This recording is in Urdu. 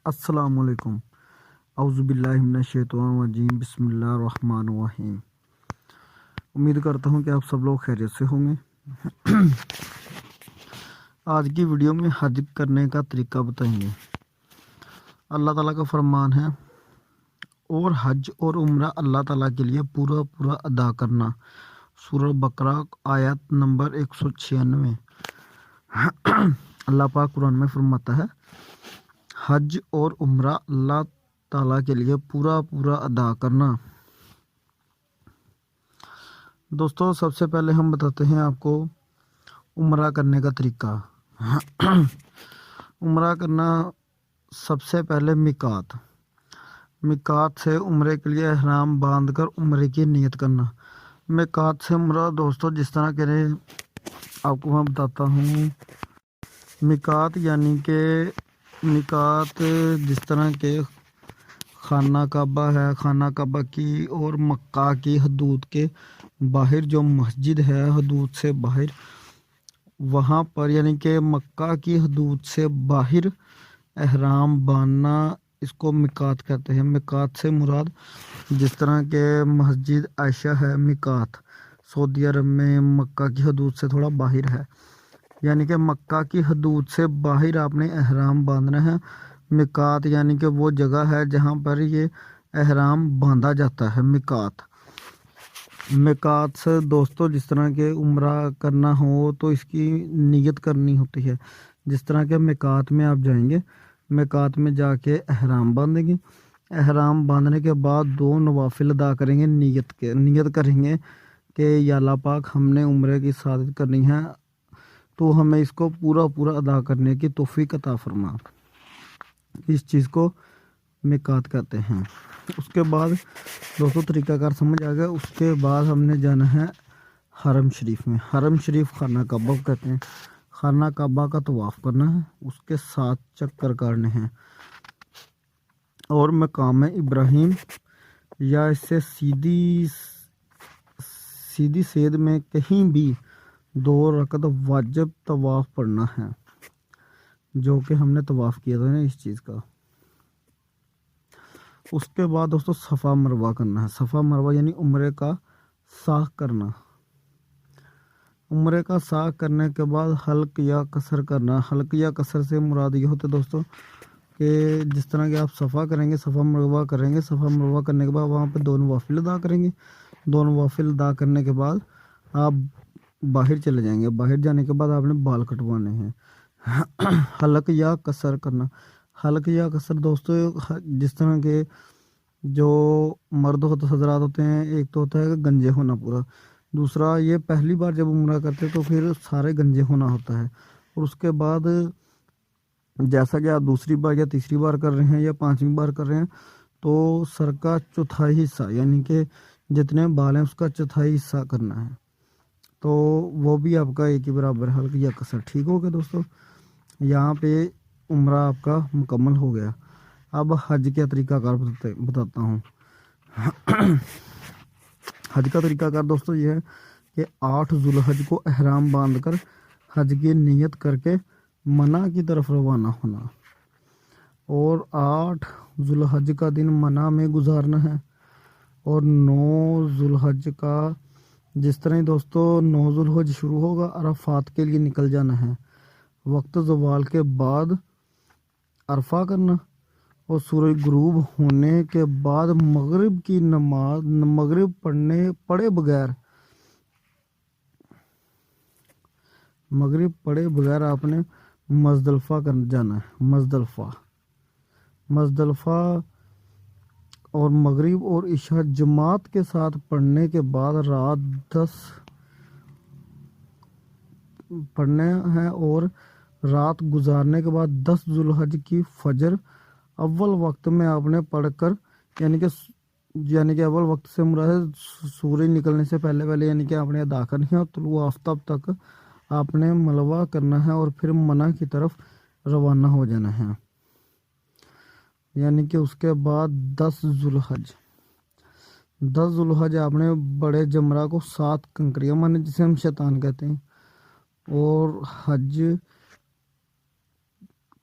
السلام علیکم۔ اعوذ باللہ من الشیطان الرجیم، بسم اللہ الرحمن الرحیم۔ امید کرتا ہوں کہ آپ سب لوگ خیریت سے ہوں گے۔ آج کی ویڈیو میں حج کرنے کا طریقہ بتائیں گے۔ اللہ تعالیٰ کا فرمان ہے، اور حج اور عمرہ اللہ تعالیٰ کے لیے پورا ادا کرنا۔ سورہ بقرہ آیت نمبر 196۔ اللہ پاک قرآن میں فرماتا ہے، حج اور عمرہ اللہ تعالیٰ کے لیے پورا ادا کرنا۔ دوستو، سب سے پہلے ہم بتاتے ہیں آپ کو عمرہ کرنے کا طریقہ۔ عمرہ کرنا، سب سے پہلے میقات سے عمرے کے لیے احرام باندھ کر عمرے کی نیت کرنا۔ میقات سے عمرہ دوستو جس طرح کریں آپ کو میں بتاتا ہوں۔ میقات یعنی کہ میقات جس طرح کے خانہ کعبہ ہے، خانہ کعبہ کی اور مکہ کی حدود کے باہر جو مسجد ہے حدود سے باہر، وہاں پر یعنی کہ مکہ کی حدود سے باہر احرام باندھنا، اس کو میقات کہتے ہیں۔ میقات سے مراد جس طرح کہ مسجد عائشہ ہے، میقات سعودی عرب میں مکہ کی حدود سے تھوڑا باہر ہے، یعنی کہ مکہ کی حدود سے باہر آپ نے احرام باندھنا ہے۔ میقات یعنی کہ وہ جگہ ہے جہاں پر یہ احرام باندھا جاتا ہے، میقات سے دوستو جس طرح کہ عمرہ کرنا ہو تو اس کی نیت کرنی ہوتی ہے۔ جس طرح کہ میقات میں آپ جائیں گے، میقات میں جا کے احرام باندھیں گے۔ احرام باندھنے کے بعد 2 نوافل ادا کریں گے، نیت کریں گے کہ یا اللہ پاک ہم نے عمرے کی سعادت کرنی ہے، تو ہمیں اس کو پورا ادا کرنے کی توفیق عطا فرما۔ اس چیز کو میقات کہتے ہیں۔ اس کے بعد دوستو طریقہ کار سمجھ آ گیا۔ اس کے بعد ہم نے جانا ہے حرم شریف میں۔ حرم شریف خانہ کعبہ کہتے ہیں۔ خانہ کعبہ کا طواف کرنا ہے، اس کے 7 چکر کاٹنے ہیں، اور مقام ابراہیم یا اس سے سیدھی سید میں کہیں بھی 2 رکعت واجب طواف پڑھنا ہے، جو کہ ہم نے طواف کیا تھا نا اس چیز کا۔ اس کے بعد دوستو صفا مروہ کرنا ہے۔ صفا مروہ یعنی عمرے کا سعی کرنا۔ عمرے کا سعی کرنے کے بعد حلق یا قصر کرنا۔ حلق یا قصر سے مراد یہ ہوتا ہے دوستو کہ جس طرح کہ آپ صفا کریں گے، صفا مروہ کریں گے، صفا مروہ کرنے کے بعد وہاں پہ 2 نوافل ادا کریں گے۔ 2 نوافل ادا کرنے کے بعد آپ باہر چلے جائیں گے۔ باہر جانے کے بعد آپ نے بال کٹوانے ہیں۔ حلق یا قصر کرنا۔ حلق یا قصر دوستو جس طرح کے جو مرد حضرات ہوتے ہیں، ایک تو ہوتا ہے کہ گنجے ہونا پورا، دوسرا یہ پہلی بار جب عمرہ کرتے تو پھر سارے گنجے ہونا ہوتا ہے، اور اس کے بعد جیسا کہ آپ دوسری بار یا تیسری بار کر رہے ہیں یا 5ویں بار کر رہے ہیں، تو سر کا چوتھائی حصہ یعنی کہ جتنے بال ہیں اس کا چوتھائی حصہ کرنا ہے، تو وہ بھی آپ کا ایک ہی برابر حلق یا قصر۔ ٹھیک ہو گیا دوستو، یہاں پہ عمرہ آپ کا مکمل ہو گیا۔ اب حج کا طریقہ کار بتاتا ہوں۔ حج کا طریقہ کار دوستو یہ ہے کہ 8 ذوالحج کو احرام باندھ کر حج کی نیت کر کے منی کی طرف روانہ ہونا، اور 8 ذوالحج کا دن منی میں گزارنا ہے، اور 9 ذوالحج کا جس طرح دوستو 9 ذوالحج شروع ہوگا، عرفات کے لیے نکل جانا ہے۔ وقت زوال کے بعد عرفہ کرنا، اور سورج غروب ہونے کے بعد مغرب کی نماز مغرب پڑھے بغیر آپ نے مزدلفہ کر جانا ہے۔ مزدلفہ اور مغرب اور عشاء جماعت کے ساتھ پڑھنے کے بعد رات 10 پڑھنے ہیں، اور رات گزارنے کے بعد 10 ذوالحج کی فجر اول وقت میں آپ نے پڑھ کر یعنی کہ اول وقت سے مراد سورج نکلنے سے پہلے یعنی کہ آپ نے ادا کرنی ہے، اور طلوع آفتاب تک آپ نے ملوہ کرنا ہے، اور پھر منی کی طرف روانہ ہو جانا ہے۔ یعنی کہ اس کے بعد 10 ذوالحج آپ نے بڑے جمرہ کو 7 کنکریاں مارنے، جسے ہم شیطان کہتے ہیں، اور حج